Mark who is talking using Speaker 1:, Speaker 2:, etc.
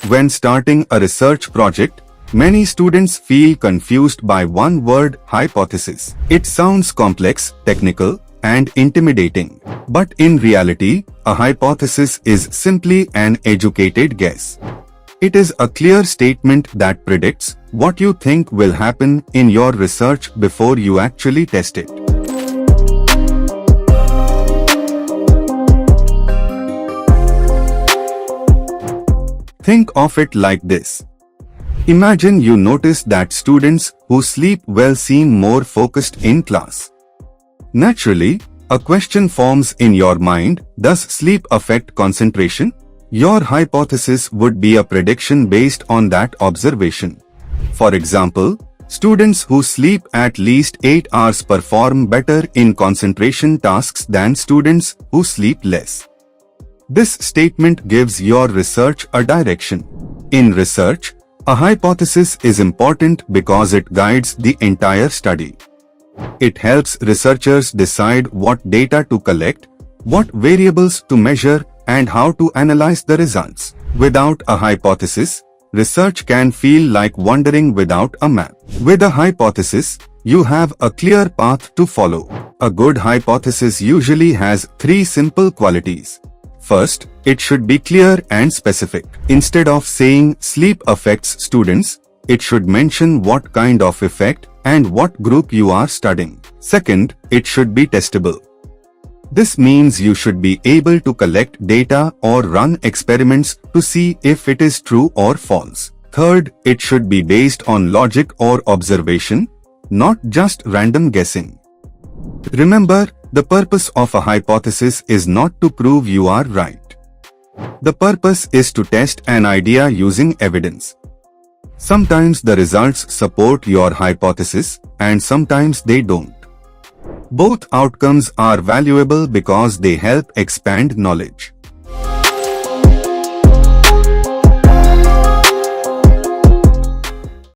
Speaker 1: When starting a research project, many students feel confused by one word, hypothesis. It sounds complex, technical, and intimidating. But in reality, a hypothesis is simply an educated guess. It is a clear statement that predicts what you think will happen in your research before you actually test it. Think of it like this. Imagine you notice that students who sleep well seem more focused in class. Naturally, a question forms in your mind, does sleep affect concentration? Your hypothesis would be a prediction based on that observation. For example, students who sleep at least 8 hours perform better in concentration tasks than students who sleep less. This statement gives your research a direction. In research, a hypothesis is important because it guides the entire study. It helps researchers decide what data to collect, what variables to measure, and how to analyze the results. Without a hypothesis, research can feel like wandering without a map. With a hypothesis, you have a clear path to follow. A good hypothesis usually has 3 simple qualities. First, it should be clear and specific. Instead of saying sleep affects students, it should mention what kind of effect and what group you are studying. Second, it should be testable. This means you should be able to collect data or run experiments to see if it is true or false. Third, it should be based on logic or observation, not just random guessing. Remember, the purpose of a hypothesis is not to prove you are right. The purpose is to test an idea using evidence. Sometimes the results support your hypothesis, and sometimes they don't. Both outcomes are valuable because they help expand knowledge.